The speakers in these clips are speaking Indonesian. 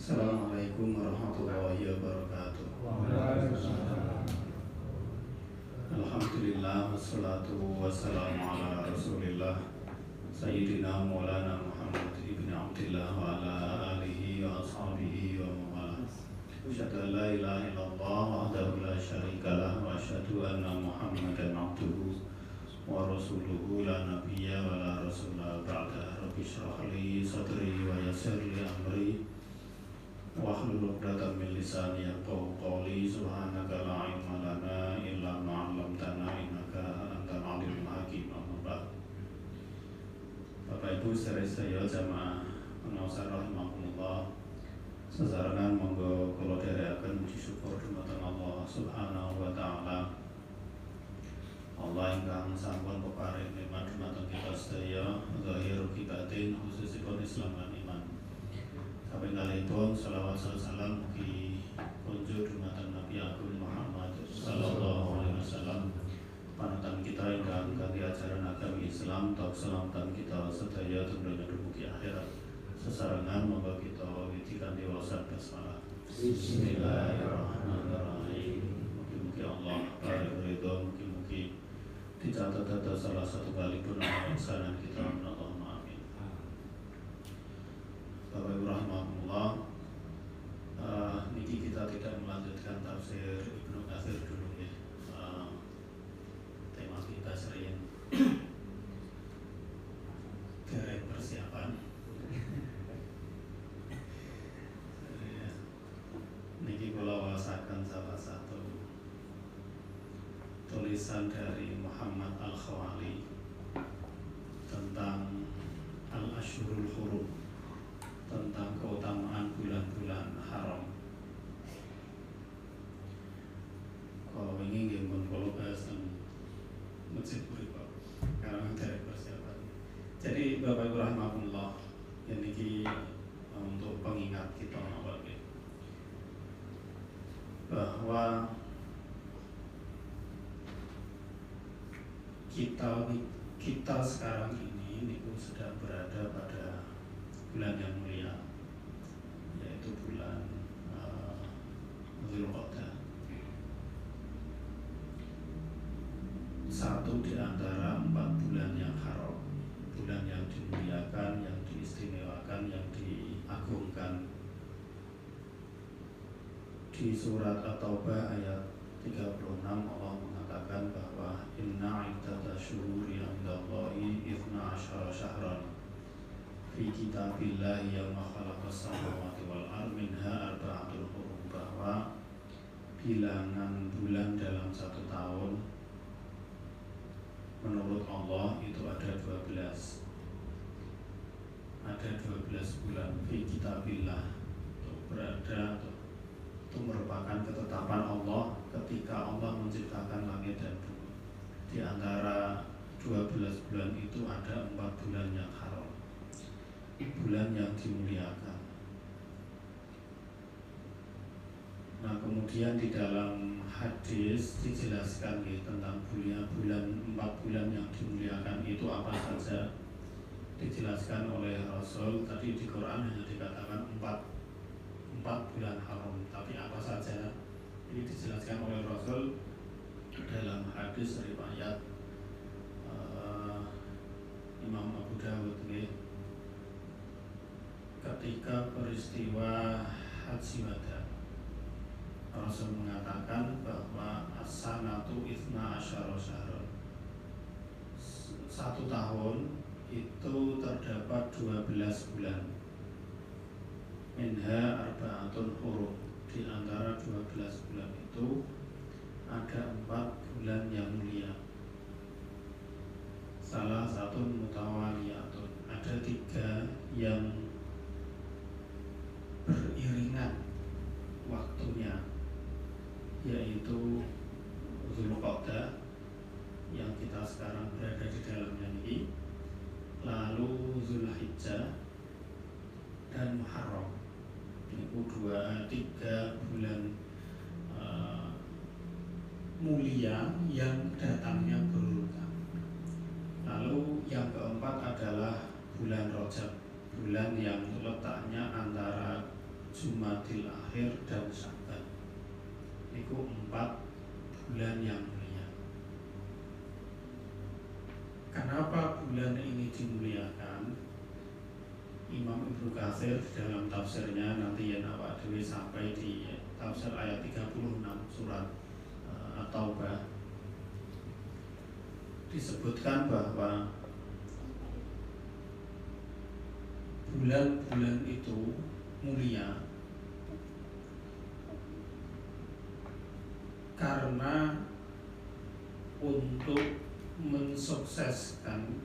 Assalamualaikum warahmatullahi wabarakatuh. Alhamdulillah wassalatu wassalamu ala Rasulillah Sayyidina Maulana Muhammad ibn Abdillah wa ala alihi wa ashabihi wa mawala. Asyhadu an la ilaha illallah wahdahu la syarikalah wa asyhadu anna Muhammadan abduhu wa rasuluhu la nabiyya wa la rasula ba'da. Rabbi shrah li sadri wa yassir li amri wahlul 'uqdatam min lisani yafqahu qawli. Subhanaka la ilma lana illa ma 'allamtana innaka antal 'alimul hakim. Amma ba'd. Bapak Ibu sedherek jamaah pengawasan rahimakumullah, sesarengan monggo kula dherekaken puji syukur dumateng Allah Subhanahu wa taala. Allah ingkang sampun peparing nikmat dumateng kita sedaya zahir ugi batin, khususipun Islam lan iman. Kapingkalihipun shalawat salam mugi kunjuk dumateng Nabi Agung Muhammad sallallahu alaihi wasallam, panutan kita ingkang kanthi ajaran agama Islam tok selamatan kita sedaya tumrap dumugi akhirat. Sesarengan monggo kita wiwiti kanthi waosan basmalah. Bismillahirrahmanirrahim. Mugi-mugi Allah paring ridho, mugi-mugi dicatat dados salah satu kali pun amal kita. Allahumma amin. Bapak Ibu rahimahumullah, niki kita tidak melanjutkan tafsir Ibnu Katsir dulu ya. Tema kita sering derek persiapan. Niki kula waosaken salah satu tulisan dari Muhammad Al-Khawali tentang Al-Ashhurul Hurum, tentang keutamaan bulan-bulan haram. Kalau ingin nggih pun bahas masjid mriku karena dari persiapan. Jadi Bapak Ibu rahimakumullah, niki untuk pengingat kita awal bahwa kita sekarang ini niku sedang berada pada bulan yang mulia, yaitu bulan Dzulqa'dah, satu di antara 4 bulan yang haram, bulan yang dimuliakan, yang diistimewakan, yang diagungkan. Di surat At-Taubah ayat 36 Allah mengatakan bahwa inna iddatasyuhuri 'indallahi 12 syahran fi kitabillahi yawma khalaqas samawati wal ardi minha arba'atul hurum, bahwa bilangan bulan dalam satu tahun menurut Allah itu ada 12 bulan fi kitabillah, itu berada itu merupakan ketetapan Allah ketika Allah menciptakan langit dan bumi. Di antara 12 bulan itu ada 4 bulan yang haram, bulan yang dimuliakan. Nah, kemudian di dalam hadis dijelaskan tentang bulan 4 bulan yang dimuliakan itu apa saja. Dijelaskan oleh Rasul, tadi di Quran hanya dikatakan 4 bulan haram, tapi apa saja ini dijelaskan oleh Rasul dalam hadis riwayat Imam Abu Dawud ketika peristiwa Haji Wada. Rasul mengatakan bahwa as-sanatu itsna asyara syahran, satu tahun itu terdapat 12 bulan. Minha arba'atun hurum, di antara 12 bulan itu ada 4 bulan yang mulia. Salah satu mutawaliyatun, ada 3 yang beriringan waktunya, yaitu Dzulqa'dah yang kita sekarang berada di dalamnya ini, lalu Dzulhijjah dan Muharram. Ini 2-3 bulan mulia yang datangnya berurutan. Lalu yang keempat adalah bulan Rajab, bulan yang letaknya antara Jumadil Akhir, dan Sya'ban. Itu 4 bulan yang mulia. Kenapa bulan ini dimuliakan? Imam Ibnu Katsir dalam tafsirnya, nanti ya Pak Dewi sampai di tafsir ayat 36 surat At-Taubah, disebutkan bahwa bulan-bulan itu mulia karena untuk mensukseskan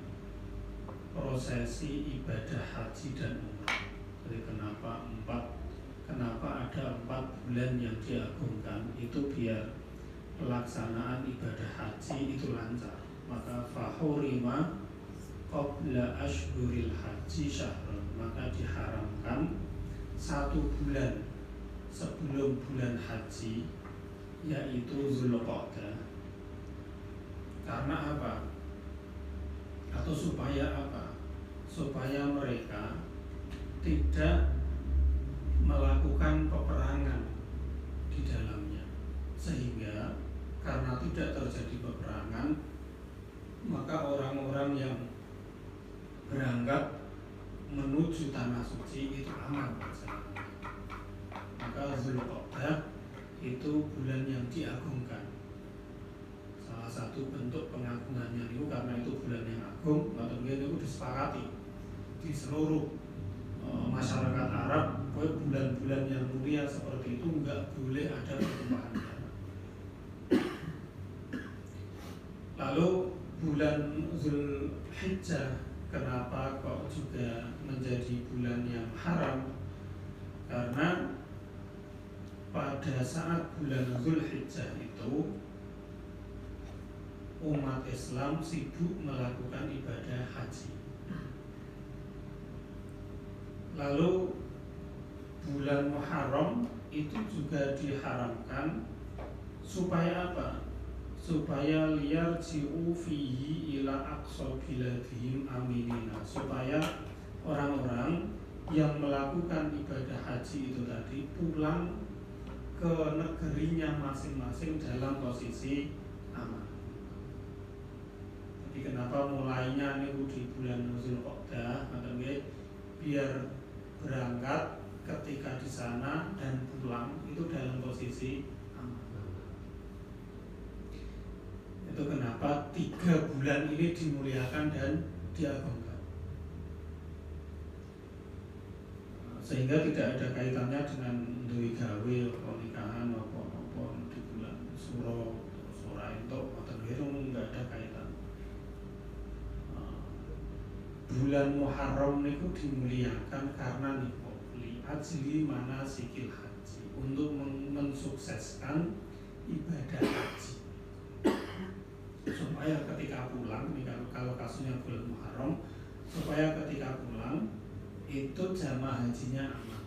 prosesi ibadah haji dan umrah. Jadi kenapa ada 4 bulan yang diagungkan? Itu biar pelaksanaan ibadah haji itu lancar. Maka fahurima qabla ashhuril haji syahrun, maka diharamkan 1 bulan sebelum bulan haji, yaitu Zulqa'dah. Karena apa? Atau supaya apa? Supaya mereka tidak melakukan peperangan di dalamnya, sehingga karena tidak terjadi peperangan, maka orang-orang yang berangkat menuju tanah suci itu aman perjalanannya. Maka Zulqa'dah itu bulan yang diagungkan. Salah satu bentuk pengagungannya itu karena itu bulan yang agung, kemudian itu disepakati di seluruh masyarakat Arab, bulan-bulan yang mulia seperti itu nggak boleh ada pertumpahan darah. Lalu bulan Zulhijjah, kenapa kok juga menjadi bulan yang haram? Karena pada saat bulan Zulhijjah itu umat Islam sibuk melakukan ibadah haji. Lalu bulan Muharram itu juga diharamkan supaya apa? Supaya liyarji'u fihi ila aqsa biladihim aminina, supaya orang-orang yang melakukan ibadah haji itu tadi pulang ke negerinya masing-masing dalam posisi aman. Jadi kenapa mulainya ini di bulan Zulqa'dah, biar berangkat ketika di sana dan pulang itu dalam posisi aman. Itu kenapa 3 bulan ini dimuliakan dan diagungkan, sehingga tidak ada kaitannya dengan duwe gawe pernikahan apa di bulan Suro itu atau itu nggak ada kaitan. Bulan Muharram itu dimuliakan karena li ajli manasikil haji, untuk mensukseskan ibadah haji, supaya ketika pulang, ini kalau kasusnya bulan Muharram, supaya ketika pulang itu jamaah hajinya aman.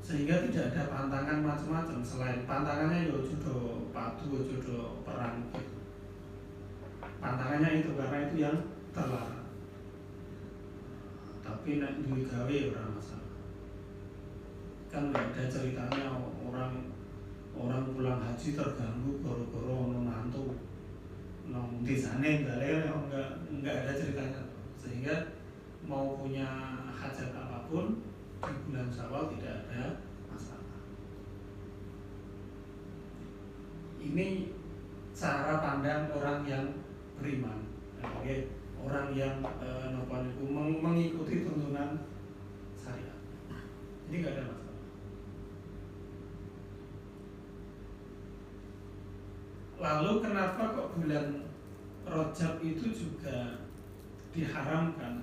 Sehingga tidak ada pantangan macam-macam, selain pantangannya ya jodoh padu, jodoh perang gitu. Pantangannya itu karena itu yang terlarang. Tapi nek duwe gawe ora masalah. Kan nggak ada ceritanya orang pulang haji terganggu gara-gara ono mantu nang desane enggak ada ceritanya. Sehingga mau punya hajat apapun di bulan Syawal tidak ada masalah. Ini cara pandang orang yang beriman, orang yang mengikuti tuntunan syariat. Ini nggak ada masalah. Lalu kenapa kok bulan Rajab itu juga diharamkan?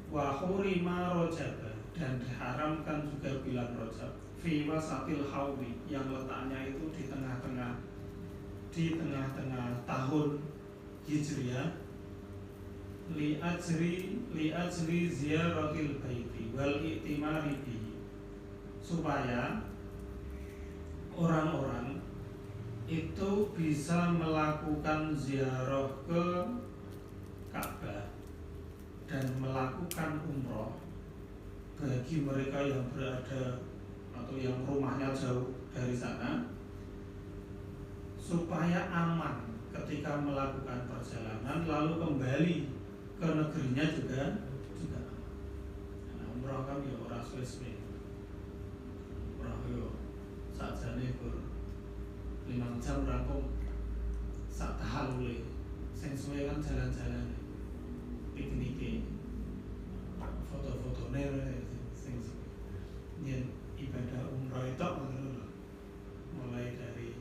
Wa hurima Rajab, dan diharamkan juga bulan Rajab fi wasatil hauli, yang letaknya itu di tengah-tengah tahun Hijriah, li ajri ziyaratil baiti wal i'timari bihi, supaya orang-orang itu bisa melakukan ziarah ke Ka'bah dan melakukan umroh bagi mereka yang berada atau yang rumahnya jauh dari sana, supaya aman ketika melakukan perjalanan lalu kembali ke negerinya juga aman. Nah, umrah kan ya ora suwe-suwe. Umrah yo sakjane gur 5 jam rampung sak tahalule. Sing suwe kan jalan-jalan piknik, foto-fotone sing suwe. Yen ibadah umrah itu ngono lho. Mulai dari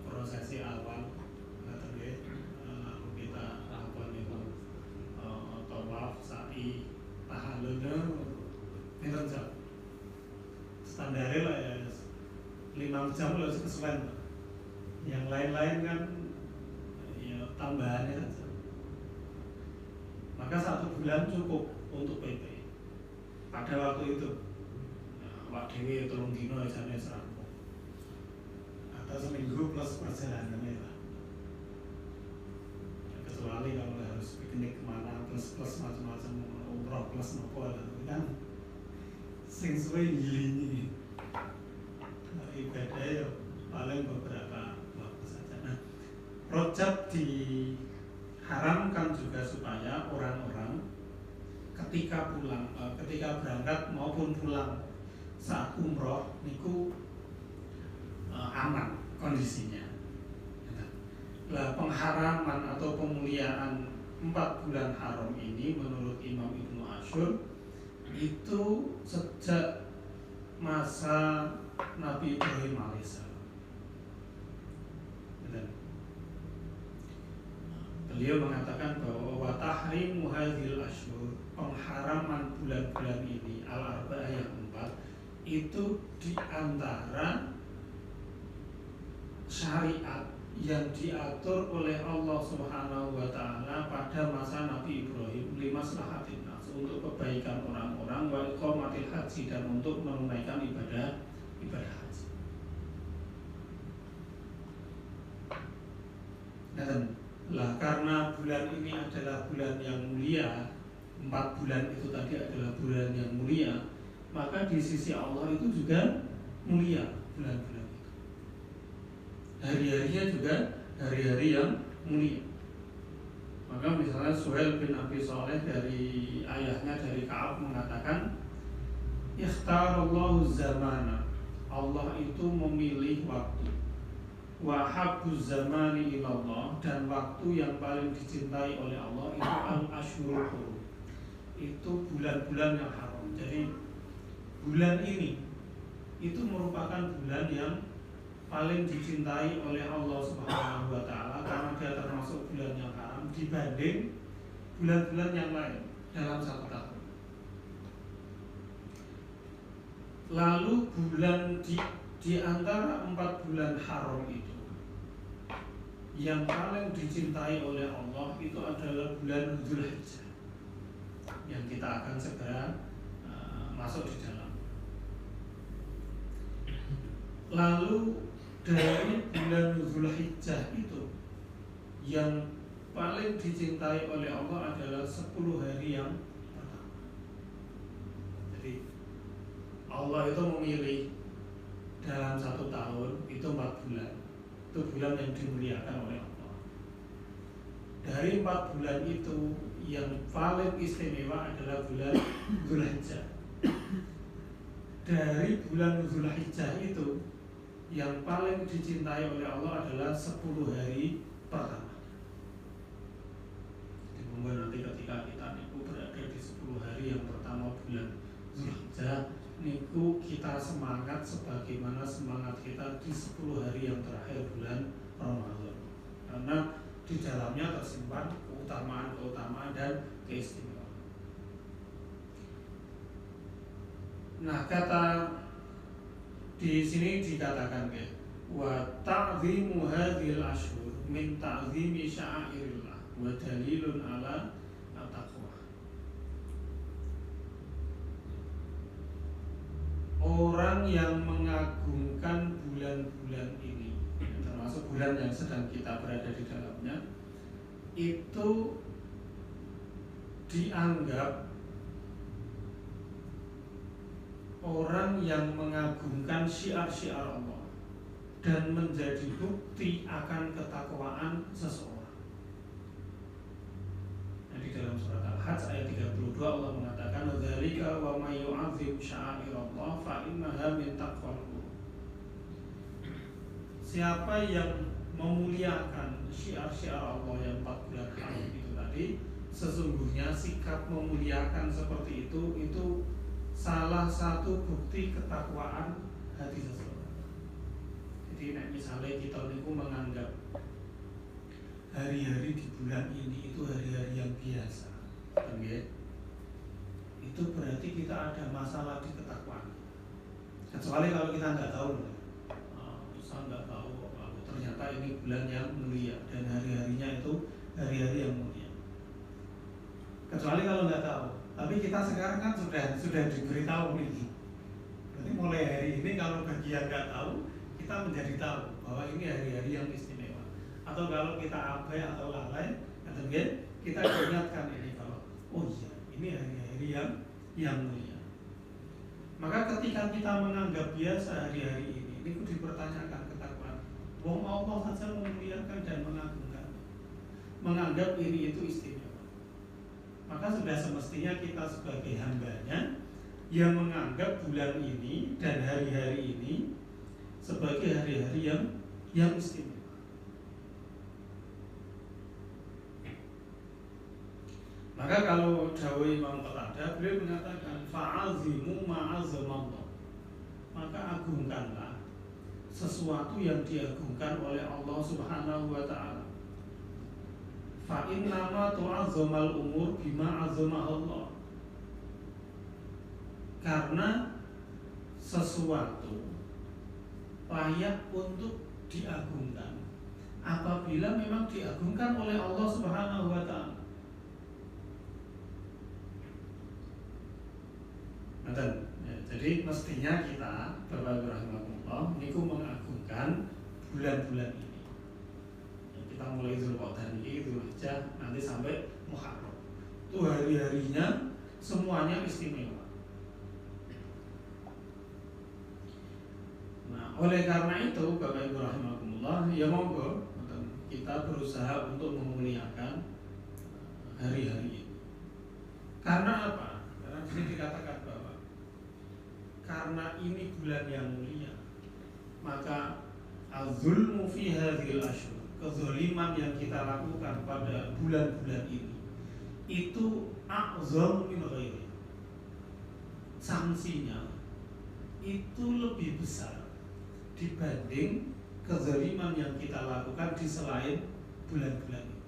prosesi awal lalu kita lakukan itu tawaf, sa'i, tahallul itu jam standarnya lah ya 5 jam lah kesuwen. Yang lain-lain kan ya tambahannya saja. Maka 1 bulan cukup untuk PP pada waktu itu. Wak Dewi 3 dino jane serampung atau seminggu plus perjalanannya lah. Kecuali kalau harus piknik kemana plus macam-macam umroh plus nopo lah kan sing suwe gilingi ibadah ya paling beberapa waktu saja. Nah, Rajab diharamkan juga supaya orang-orang ketika pulang, ketika berangkat maupun pulang saat umroh niku aman kondisinya. Nah, pengharaman atau pemuliaan 4 bulan haram ini menurut Imam Ibnu Ashur itu sejak masa Nabi Ibrahim alaihissalam. Beliau mengatakan bahwa wa tahrimu hadhil ashhur, pengharaman bulan-bulan ini al-arba'ah yang 4 itu diantara syariat yang diatur oleh Allah Subhanahu wa taala pada masa Nabi Ibrahim limaslahatin nas, untuk kebaikan orang-orang, wa iqamatil haji, dan untuk menunaikan ibadah haji. Nah, karena bulan ini adalah bulan yang mulia, 4 bulan itu tadi adalah bulan yang mulia, maka di sisi Allah itu juga mulia bulan-bulan. Hari-harinya juga hari-hari yang mulia. Maka misalnya Suhail bin Abi Shaleh dari ayahnya dari Ka'ab mengatakan, ikhtarallahu zamana, Allah itu memilih waktu. Wa habbuz zamani ilallah, dan waktu yang paling dicintai oleh Allah itu al-ashhurul hurum, itu bulan-bulan yang haram. Jadi bulan ini itu merupakan bulan yang paling dicintai oleh Allah Subhanahu wa taala karena dia termasuk bulan yang haram dibanding bulan-bulan yang lain dalam 1 tahun. Lalu bulan di antara 4 bulan haram itu yang paling dicintai oleh Allah itu adalah bulan Dzulhijjah yang kita akan segera masuk di dalam. Lalu dari bulan Dzulhijjah itu yang paling dicintai oleh Allah adalah 10 hari yang pertama. Jadi Allah itu memilih dalam 1 tahun itu 4 bulan. Itu bulan yang dimuliakan oleh Allah. Dari 4 bulan itu yang paling istimewa adalah bulan Dzulhijjah. Dari bulan Dzulhijjah itu yang paling dicintai oleh Allah adalah 10 hari pertama. Kemudian nanti ketika kita niku berada di 10 hari yang pertama bulan Dzulhijjah, niku kita semangat sebagaimana semangat kita di 10 hari yang terakhir bulan Ramadan. Karena di dalamnya tersimpan keutamaan-keutamaan dan keistimewaan. Nah, kata di sini dikatakan wa ta'zimu hadhil ashhur min ta'zimi sya'airillah wa dalilun ala taqwa. Orang yang mengagungkan bulan-bulan ini, termasuk bulan yang sedang kita berada di dalamnya, itu dianggap orang yang mengagungkan syiar-syiar Allah dan menjadi bukti akan ketakwaan seseorang. Nah, di dalam surat Al-Hajj ayat 32 Allah mengatakan dzalika wa may yu'azzim sya'airallah fa innaha min taqwal qulub. Siapa yang memuliakan syiar-syiar Allah yang 4 bulan haram itu tadi, sesungguhnya sikap memuliakan seperti itu salah satu bukti ketakwaan hati seseorang. Jadi misalnya kita niku menganggap hari-hari di bulan ini itu hari-hari yang biasa, okay? Itu berarti kita ada masalah di ketakwaan. Kecuali kalau kita nggak tahu, saya nggak tahu, ternyata ini bulan yang mulia dan hari-harinya itu hari-hari yang mulia. Kecuali kalau nggak tahu. Tapi kita sekarang kan sudah diberitahu nih. Berarti mulai hari ini kalau bagi yang nggak tahu, kita menjadi tahu bahwa ini hari-hari yang istimewa. Atau kalau kita abai atau lalai, kita ingatkan ini kalau oh iya ini hari-hari yang mulia. Maka ketika kita menganggap biasa hari-hari ini dipertanyakan ketakwaan. Wong Allah saja memuliakan dan mengagungkan, menganggap ini itu istimewa. Maka sudah semestinya kita sebagai hambanya yang menganggap bulan ini dan hari-hari ini sebagai hari-hari yang istimewa. Maka kalau dawuh Imam Qatadah, beliau mengatakan fa'azimu ma'azamallah. Maka agungkanlah sesuatu yang diagungkan oleh Allah Subhanahu wa taala. Fa innama tu'azzamal umur bima Allah. Karena sesuatu layak untuk diagungkan apabila memang diagungkan oleh Allah Subhanahu wa taala. Jadi mestinya kita Bapak rahimahullah niku mengagungkan bulan-bulan ini. Kita mulai Zulqa'dah ini, Dzulhijjah, nanti sampai Muharram. Itu hari-harinya semuanya istimewa. Nah, oleh karena itu Bapak Ibu rahimahumullah, ya monggo kita berusaha untuk memuliakan hari-hari ini. Karena apa? Karena di sini dikatakan bahwa karena ini bulan yang mulia, maka az-zulmu fi hadhil ashhur, kezaliman yang kita lakukan pada bulan-bulan ini itu a'zam min ghairi. Sanksinya itu lebih besar dibanding kezaliman yang kita lakukan di selain bulan-bulan ini.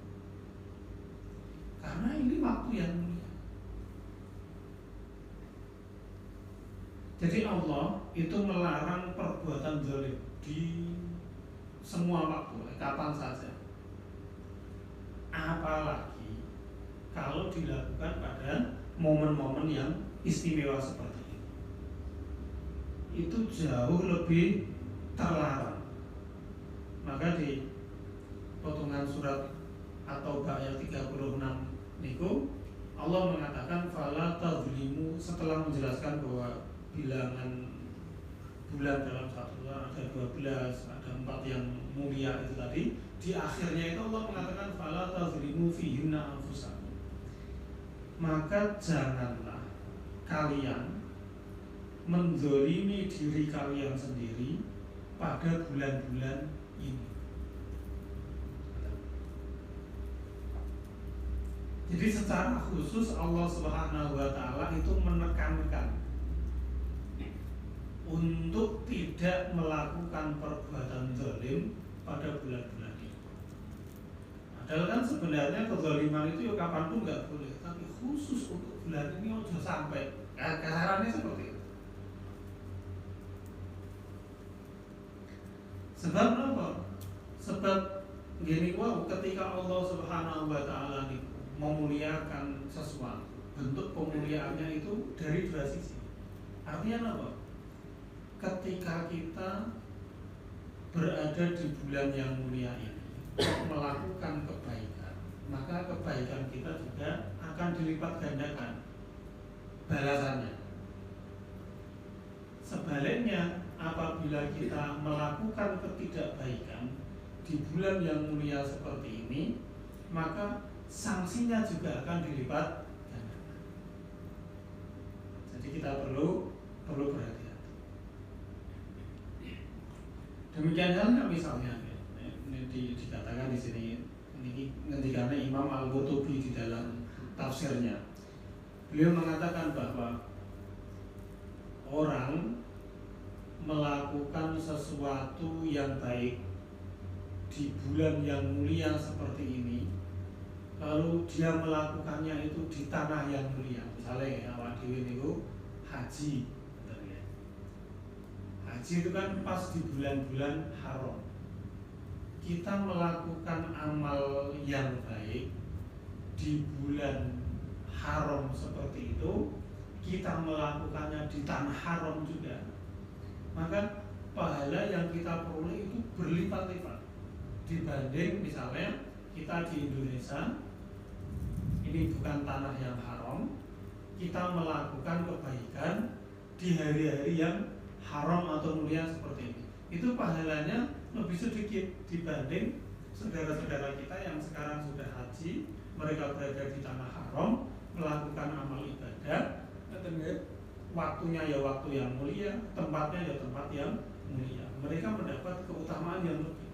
Karena ini waktu yang mulia. Jadi Allah itu melarang perbuatan zalim di semua waktu, kapan saja. Apalagi kalau dilakukan pada momen-momen yang istimewa seperti ini. Itu jauh lebih terlarang. Maka di potongan surat At-Taubah ayat 36 niku Allah mengatakan fala tazlimu, setelah menjelaskan bahwa bilangan bulan dalam satu bulan ada 12, ada 4 yang mulia itu tadi. Di akhirnya itu Allah mengatakan fala tazlimu fihinna anfusakum. Maka janganlah kalian menzolimi diri kalian sendiri pada bulan-bulan ini. Jadi secara khusus Allah Subhanahu wa taala itu menekankan untuk tidak melakukan perbuatan zalim pada bulan-bulan ini. Padahal kan sebenarnya kezaliman itu ya kapanpun nggak boleh, tapi khusus untuk bulan ini sudah sampai. Kasarannya seperti itu. Sebab apa? Sebab gini, ketika Allah Subhanahu wa taala memuliakan sesuatu, bentuk pemuliaannya itu dari dua sisi. Artinya apa? Ketika kita berada di bulan yang mulia ini melakukan kebaikan, maka kebaikan kita juga akan dilipat gandakan balasannya. sebaliknya apabila kita melakukan ketidakbaikan di bulan yang mulia seperti ini, maka sanksinya juga akan dilipat gandakan. Jadi kita perlu berhati-hati. Demikian halnya misalnya ini dikatakan di sini, ini ketika Imam Al-Qurtubi di dalam tafsirnya, beliau mengatakan bahwa orang melakukan sesuatu yang baik di bulan yang mulia seperti ini, lalu dia melakukannya itu di tanah yang mulia. Misalnya awak dhewe niku haji, haji itu kan pas di bulan-bulan haram. Kita melakukan amal yang baik di bulan haram seperti itu, kita melakukannya di tanah haram juga, maka pahala yang kita peroleh itu berlipat-lipat dibanding misalnya kita di Indonesia, ini bukan tanah yang haram, kita melakukan kebaikan di hari-hari yang haram atau mulia seperti ini. Itu pahalanya lebih sedikit dibanding saudara-saudara kita yang sekarang sudah haji, mereka berada di tanah haram, melakukan amal ibadah, waktunya ya waktu yang mulia, tempatnya ya tempat yang mulia. Mereka mendapat keutamaan yang lebih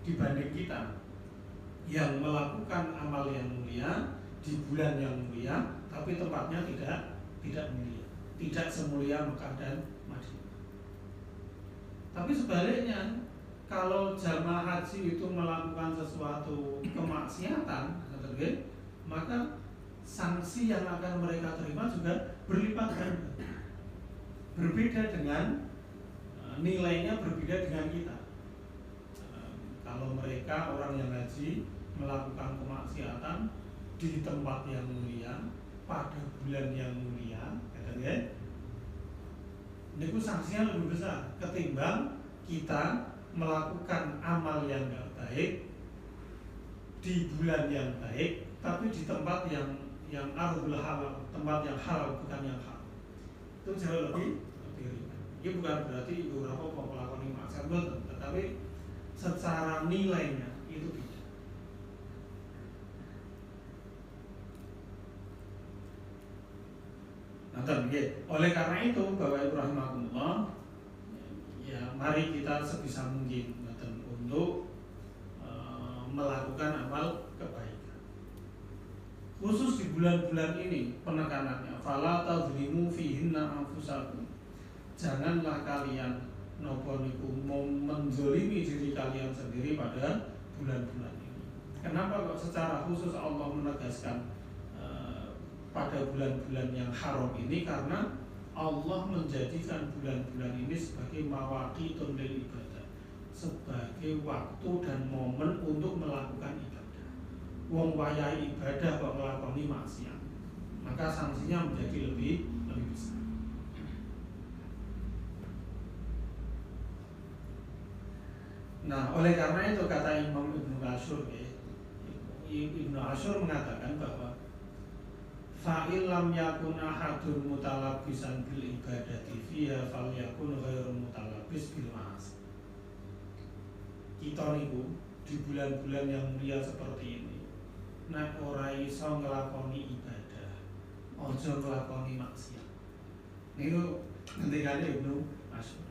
dibanding kita yang melakukan amal yang mulia di bulan yang mulia, tapi tempatnya tidak mulia, tidak semulia Mekah dan Madinah. Tapi sebaliknya, kalau jamaah haji itu melakukan sesuatu kemaksiatan, maka sanksi yang akan mereka terima juga berlipat ganda. Berbeda dengan nilainya, berbeda dengan kita. Kalau mereka orang yang haji melakukan kemaksiatan di tempat yang mulia pada bulan yang mulia, itu sanksinya lebih besar ketimbang kita melakukan amal yang tidak baik di bulan yang baik, tapi di tempat yang ardul halal, tempat yang halal bukan yang haram. Itu jauh lebih ringan. Ini bukan berarti beberapa melakukan maksiat, tetapi secara nilainya itu beda. Oleh karena itu, Bapak Ibu rahimakumullah, ya mari kita sebisa mungkin untuk melakukan amal kebaikan. Khusus di bulan-bulan ini penekanannya, fala tadzlimu fihinna anfusakum. Janganlah kalian nopo niku menzolimi diri kalian sendiri pada bulan-bulan ini. Kenapa kok secara khusus Allah menegaskan pada bulan-bulan yang haram ini? Karena Allah menjadikan bulan-bulan ini sebagai mawaqitun lil ibadah, sebagai waktu dan momen untuk melakukan ibadah. Wong wayahe ibadah kok nglakoni maksiat, maka sanksinya menjadi lebih besar. Nah, oleh karena itu kata Imam Ibnu Asyur, Ibnu Asyur mengatakan bahwa fa'il lam yakun ahadun mutalabbisan bil ibadati fiha falyakun ghairu mutalabbis bil ma'asi. Kita niku di bulan-bulan yang mulia seperti ini, nek ora iso nglakoni ibadah, aja nglakoni maksiat. Niku ngendikane Ibnu Asyur.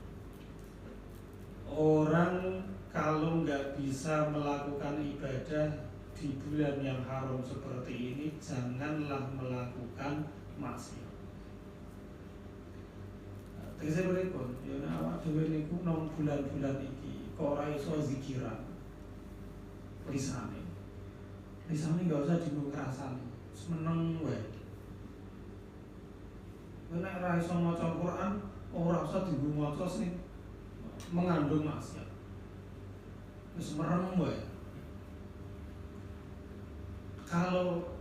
Orang kalau nggak bisa melakukan ibadah di bulan yang haram seperti ini, janganlah melakukan maksiat. Tegese pripun? Ya awak dhewe niku nang bulan-bulan iki kok ora iso zikiran. Lisane nggak usah dienggo ngrasani, seneng wae. Nek ora iso maca Quran, ora usah dienggo maca sing mengandung maksiat. Wis merem wae. Kalau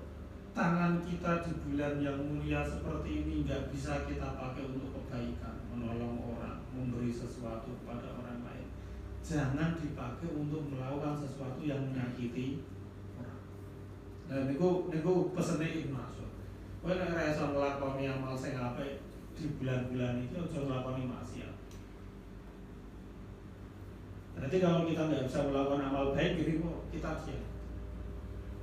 tangan kita di bulan yang mulia seperti ini nggak bisa kita pakai untuk kebaikan, menolong orang, memberi sesuatu kepada orang lain, jangan dipakai untuk melakukan sesuatu yang menyakiti orang. Nah, niku pesene Ibnu Asyur. Kowe nek ora iso nglakoni amal sing apik di bulan-bulan iki, aja nglakoni maksiat. Berarti kalau kita nggak bisa melakukan amal baik, jadi kok kita diam.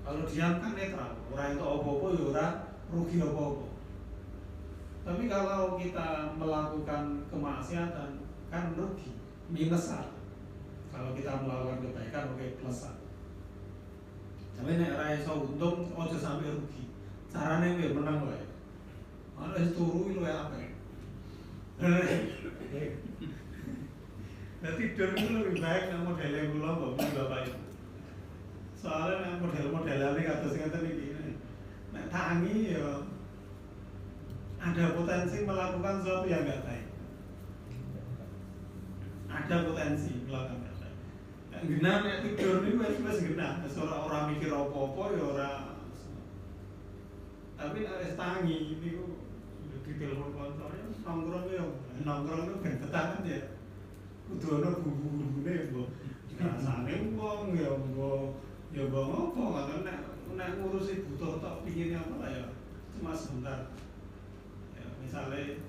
Kalau diam kan netral, orang itu apa-apa ya orang rugi apa-apa. Tapi kalau kita melakukan kemaksiatan kan rugi, minus satu. Kalau kita melakukan kebaikan oke plus satu. Tapi nek ora iso untung aja sampai rugi. Carane piye menang wae. Ana wis turu luwe apik. Nah tidur itu lebih baik nek modele kula mbok bapak itu. Soalnya nek model-modelane kados ngeten iki. Nek tangi ya ada potensi melakukan sesuatu yang enggak baik. Ada potensi melakukan yang baik. Genah nek tidur niku wis genah, ora mikir apa-apa ya ora. Tapi nek wis tangi niku ditelepon kantornya nongkrong itu ben betah kan ya. Kudu ana bumbu-bumbune mbok. Rasane wong ya mbok ngopo ngoten nek ngurusi butuh tok pingin apa lah ya cuma sebentar. Ya misalnya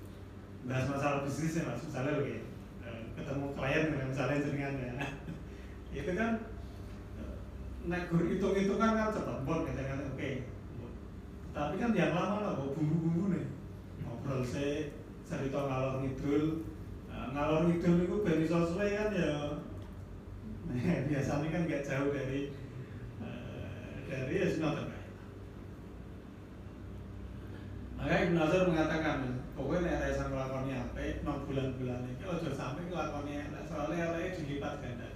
bahas masalah bisnis ya Mas, misalnya lho ketemu klien misalnya jenengan ya. Itu kan nek gur hitung-hitungan kan cepet bon kadang-kadang oke. Tapi kan yang lama lah bumbu-bumbu nih. Ngobrol cerita ngalor ngidul itu ben iso suwe kan ya. Biasanya kan gak jauh dari ya sunnah terkait. Maka Ibnu Hazar mengatakan, pokoknya nek iso nglakoni apik 6 bulan-bulan iki aja sampe nglakoni elek soalnya eleke dilipat ganda.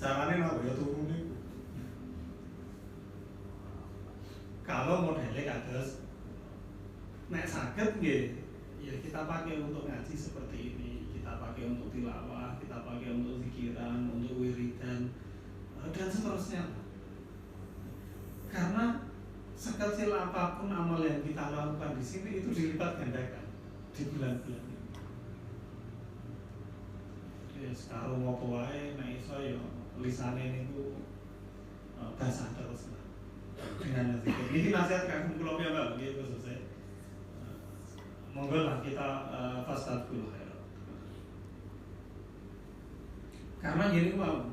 Carane nopo ya turu niku. Kalau modelnya kados nek saged nggih ya kita pakai untuk ngaji seperti ini, kita pakai untuk tilawah, kita pakai untuk zikiran, untuk wiridan dan seterusnya. Karena sekecil apapun amal yang kita lakukan di sini itu dilipat gandakan di bulan-bulan ini. Ya sekarang mau wae nek iso ya lisane niku basah terus lah. Dengan zikir. Ini nasihat kagum kula piyambak nggih selesai. Monggo lah kita fastaqul khairat. Karena gini mau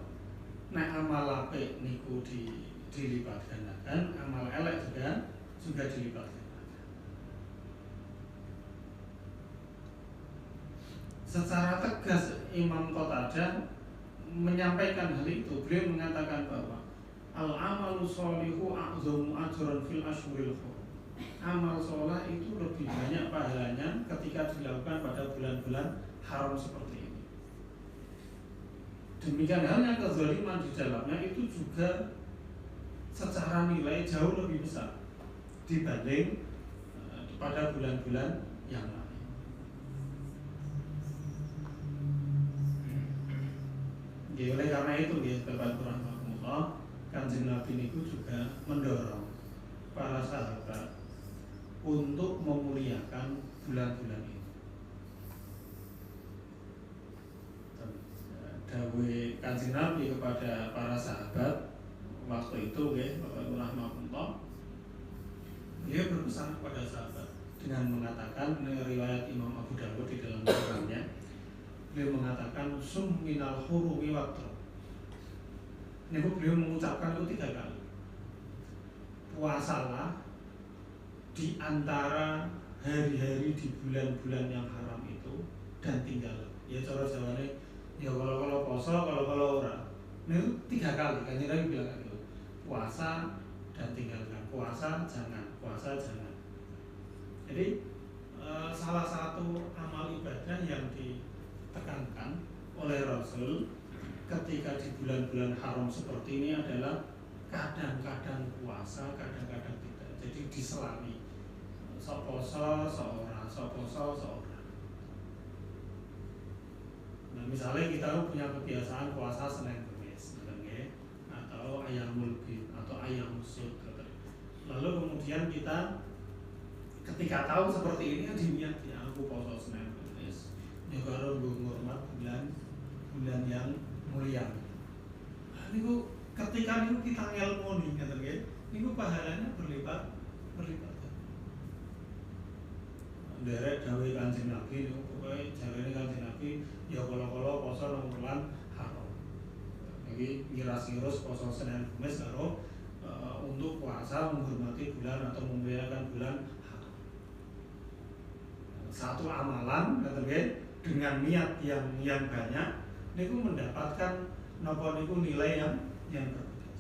nek amal apik niku dilipat gandakan, amal elek juga dilipat gandakan. Secara tegas Imam Qatadah menyampaikan hal itu. Beliau mengatakan bahwa al-amalu sholihu a'dhamu ajran fil ashhuril hurum. Amal soleh itu lebih banyak pahalanya ketika dilakukan pada bulan-bulan haram seperti ini. Demikian halnya kezaliman di dalamnya itu juga secara nilai jauh lebih besar dibanding pada bulan-bulan yang lain. Ya, oleh karena itu ya Bapak rahimahullah, Kanjeng Nabi itu juga mendorong para sahabat untuk memuliakan bulan-bulan ini. Dawe Kanjeng Nabi kepada para sahabat waktu itu ya Bapak rahimahullah, beliau berpesan kepada sahabat dengan mengatakan, riwayat Imam Abu Dawud di dalam Qurannya, beliau mengatakan sum minal hurumi waqtu. Ini beliau mengucapkan itu 3 kali. Puasalah di antara hari-hari di bulan-bulan yang haram itu dan tinggal. Ya cara Jawane ya kalau poso, kalau ora. Ini 3 kali kan Nabi bilang gitu. Puasa dan tinggalkan. Puasa jangan. Jadi salah satu amal ibadah yang ditekankan oleh Rasul ketika di bulan-bulan haram seperti ini adalah kadang-kadang puasa, kadang-kadang tidak. Jadi diselami. Sok poso, sok ora. Nah, misalnya kita punya kebiasaan puasa Senin Kamis, atau Ayyamul Bid atau Ayyamul Sud. Lalu kemudian kita ketika tahu seperti ini kan diniati aku poso Senin Kamis. Ya karo ngurmat bulan yang mulia. Nah, niku ketika niku kita ilmu nih niku pahalanya berlipat. nderek dawuh Kanjeng Nabi niku pokoke jarene Kanjeng Nabi ya kala-kala poso nang bulan haram. Iki ngiras-ngiras poso Senin Kamis karo untuk puasa menghormati bulan atau memuliakan bulan haram. Satu amalan dengan niat yang banyak niku mendapatkan napa niku nilai yang berbeda.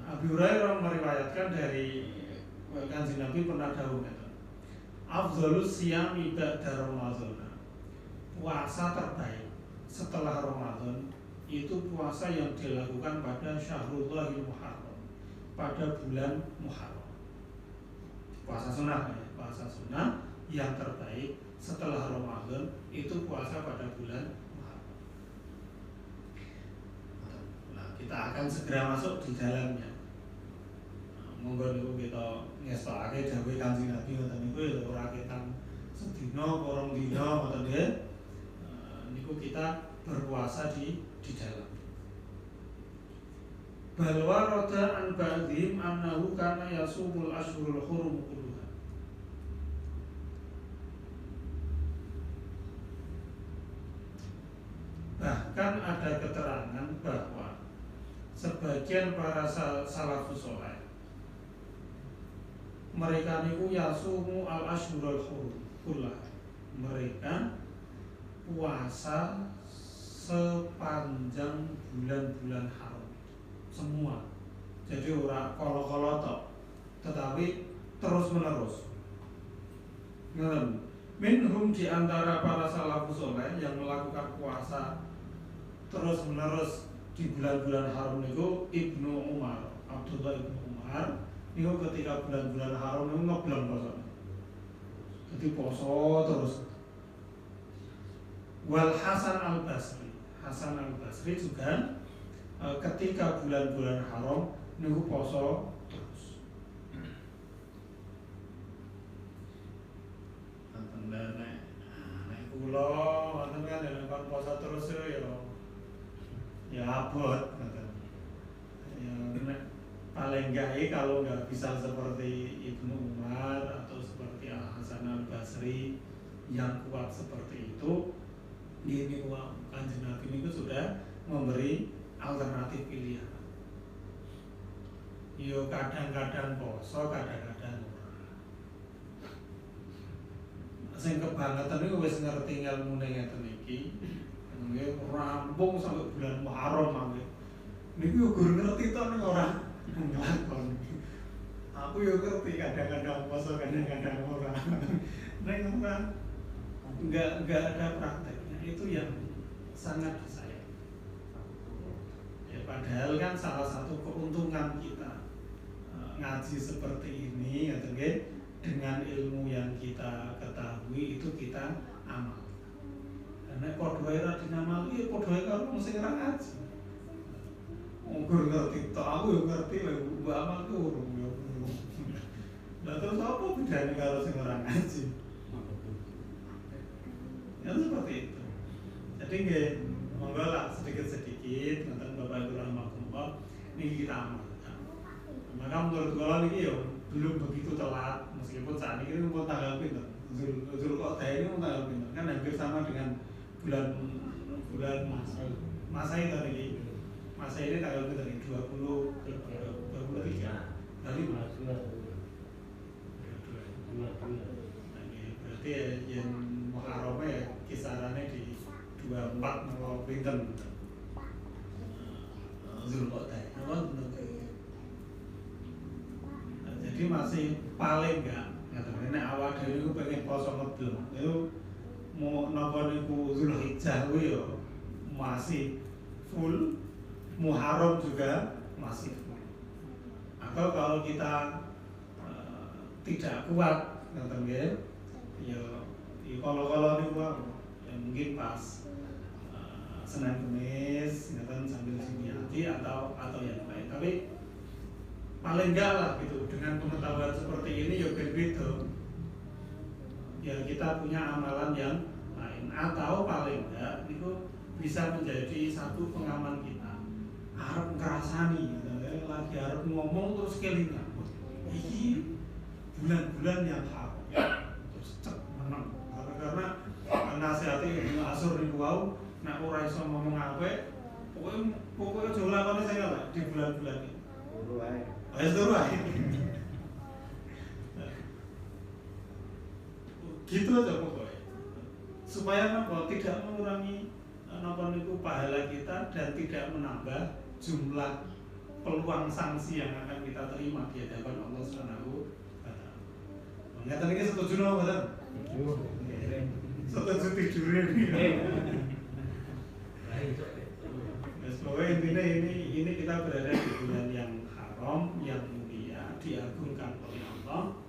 Abu Hurairah meriwayatkan dari Kanjeng Nabi pernah dawuh ngeten. Afdhalus siyami ba'da Ramadan. Puasa terbaik setelah Ramadan itu puasa yang dilakukan pada Syahrullahil Muharram, pada bulan Muharram. Puasa sunnah ya, puasa sunnah yang terbaik setelah Ramadan itu puasa pada bulan Muharram. Nah, kita akan segera masuk di dalamnya. Monggo niku kita ngestokake dawuh Kanjeng Nabi ngoten niku ya ora ketan sedina porong dina ngoten nggih. Niku kita berpuasa di dalam. Balwa roda an ba'dhim annahu kana yasumul ashhurul hurum kulluha. Bahkan ada keterangan bahwa sebagian para salafus saleh mereka niku yasumu al ashhurul hurum kullah. Mereka puasa sepanjang bulan-bulan haram semua. Jadi ora kala-kala tok, tetapi terus menerus. Minhum di antara para salafus saleh yang melakukan puasa terus menerus di bulan-bulan haram niku Ibnu Umar, Abdullah Ibnu Umar. Niku ketika bulan-bulan haram niku ngeblong posone. Jadi poso terus. Wal Hasan Al Basri, Hasan Al Basri juga ketika bulan-bulan haram niku poso terus. Wonten nek kula wonten kan nek poso terus ya abot ngoten. Ya nek paling enggak kalau nggak bisa seperti Ibnu Umar atau seperti Al Hasan Al Basri yang kuat seperti itu, ini Kanjeng Nabi ini sudah memberi alternatif pilihan. Yo kadang-kadang poso, kadang-kadang ora. Sing kebangetan niku wis ngerti ilmune ngeten iki, nggih rampung sampai bulan Muharram mangke. Niku yo gur ngerti to ning ora nglakon. Aku yo ngerti kadang-kadang poso, kadang-kadang ora. Nek ora enggak ada prakteknya, itu yang sangat disayang. Ya padahal kan salah satu keuntungan kita ngaji seperti ini ya dengan ilmu yang kita ketahui itu kita amal. Karena padha ora dinamal iki padha karo wong sing ora ngaji. Nggur ngerti tok aku yo ngerti lho mbok amal ku urung yo. Lah terus apa bedane karo sing ora ngaji? Ya seperti itu. Jadi nggih monggo lah sedikit-sedikit nonton Bapak Ibu rahimahumullah niki kita amalkan. Maka menurut kula niki yo belum begitu telat meskipun saat ini pun tanggal pinten. Zulqa'dah ini pun tanggal pinten kan hampir sama dengan bulan masa itu niki. Masa ini tanggal pinten 23 kali berarti yang Muharram ya kisarannya di 24 mau pinten Zulqa'dah. Jadi masih paling enggak nek awak dhewe niku pengen poso ngeblong. Itu mau napa niku Zulhijjah kuwi ya masih full, Muharram juga masih full. Atau kalau kita tidak kuat ngoten nggih ya kalau niku ya mungkin pas Senin Kamis ngoten sambil diniati atau yang lain. Tapi paling enggak lah gitu dengan pengetahuan seperti ini ya gitu. Ya kita punya amalan yang lain atau paling enggak itu bisa menjadi satu pengaman kita. Arep ngrasani gitu. Lagi arep ngomong terus kelingan. Iki bulan-bulan yang haram. Terus cek menang. Karena nasihati Ibnu Ashur niku wau nek ora iso ngomong apik, pokoknya aja lakone sing apik di bulan-bulan iki. Turu ae. Wis turu ae. Gitu aja pokoknya. Supaya apa? Tidak mengurangi napa niku pahala kita dan tidak menambah jumlah peluang sanksi yang akan kita terima di hadapan Allah Subhanahu wa taala. Ngeten iki setuju napa mboten? Setuju tidurin. Pokoknya intinya ini kita berada di bulan yang haram, yang mulia, diagungkan oleh Allah.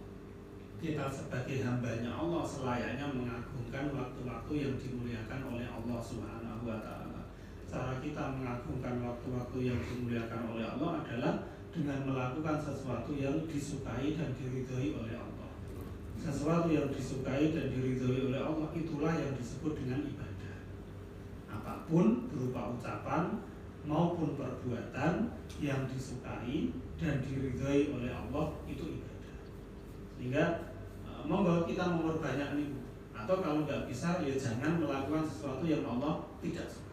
Kita sebagai hambanya Allah selayaknya mengagungkan waktu-waktu yang dimuliakan oleh Allah Subhanahu wa taala. Cara kita mengagungkan waktu-waktu yang dimuliakan oleh Allah adalah dengan melakukan sesuatu yang disukai dan diridhoi oleh Allah. Sesuatu yang disukai dan diridhoi oleh Allah itulah yang disebut dengan ibadah. Apapun berupa ucapan maupun perbuatan yang disukai dan diridhoi oleh Allah itu ibadah. Sehingga monggo kita memperbanyak nih. Atau kalau nggak bisa ya jangan melakukan sesuatu yang Allah tidak suka.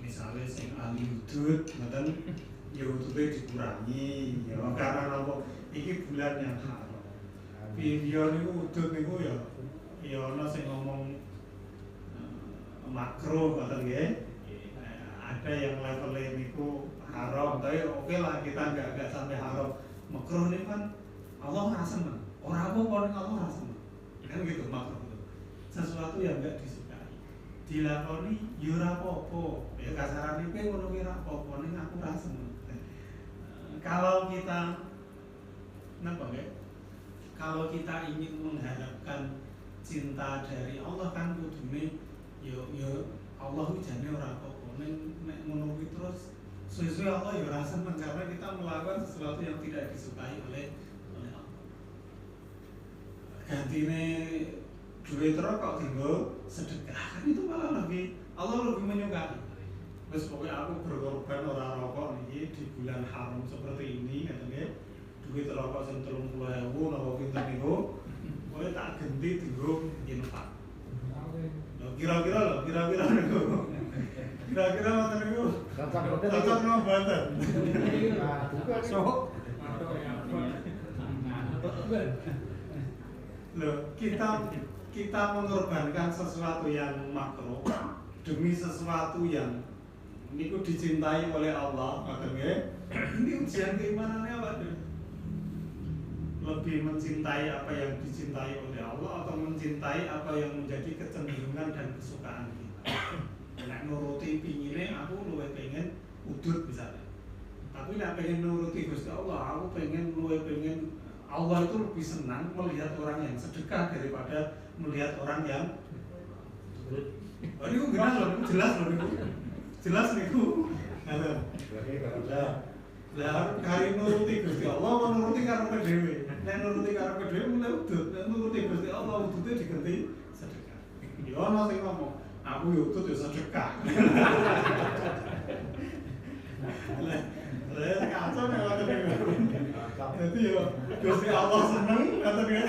Misalnya sing ahli wudud, ngoten ya wududnya dikurangi, ya karena apa? Iki bulan yang haram. Video niku wudud niku ya ana sing ngomong makruh ngoten nggih. Ada yang levelnya niku haram, tapi oke lah kita enggak sampai haram. Makruh ini kan Allah ora seneng. Ora apa-apa nek Allah ora seneng. Kan gitu makruh itu. Sesuatu yang enggak disukai. Dilakoni ya ora apa-apa. Ya kasarane kowe ngono ki ora apa-apa ning aku ora seneng. Kalau kita napa nggih? Kalau kita ingin mengharapkan cinta dari Allah kan kudune ya Allah jane ora apa-apa. Nek ngono kuwi terus suwe-suwe Allah ya ora seneng karena kita melakukan sesuatu yang tidak disukai oleh Allah. Gantine duit rokok dienggo sedekah kan itu malah lebih Allah lebih menyukai. Wes pokoknya aku berkorban ora rokok niki di bulan haram seperti ini katanya nggih. Duit rokok sing 30.000 napa pinten niku kowe tak genti dienggo infak. Kira-kira niku. Kira-kira ngoten niku. Cocok napa mboten? Sok. Loh, kita mengorbankan sesuatu yang makruh demi sesuatu yang niku dicintai oleh Allah, ngoten nggih. Ini ujian keimanannya apa tuh? Lebih mencintai apa yang dicintai oleh Allah atau mencintai apa yang menjadi kecenderungan dan kesukaan kita. Nek nuruti pingine aku luwih pengen udut misalnya. Tapi nek pengen nuruti Gusti Allah, aku pengen Allah itu lebih senang melihat orang yang sedekah daripada melihat orang yang ini kok benar loh, jelas loh niku. Jelas niku. Lah kari nuruti Gusti Allah apa nuruti karepe dhewe. Nek nuruti karepe dhewe mulai udut, nek nuruti Gusti Allah udute diganti sedekah. Ya ana sing ngomong, aku yo udut yo sedekah. Lah kacau nek ngoten niku. Dadi yo Gusti Allah seneng ngoten ya.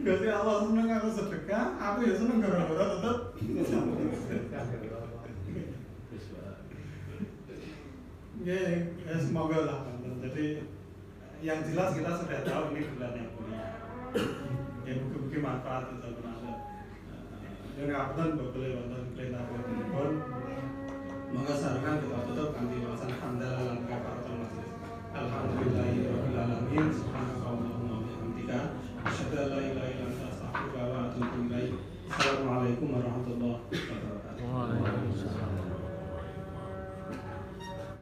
Gusti Allah seneng aku sedekah, aku ya seneng gara-gara tetep ya semoga lah. Jadi yang jelas kita sudah tahu ini bulan yang mulia. Ya buku-buku manfaat itu benar. Yang ngapunten boleh wonten perintah pun. Maka sarankan kita tutup kanthi wacan hamdalah lan kafaratul majlis. Alhamdulillahirabbil alamin. Subhanakallahumma wa bihamdika asyhadu an la ilaha illa anta astaghfiruka wa atubu ilaik. Assalamualaikum warahmatullahi wabarakatuh.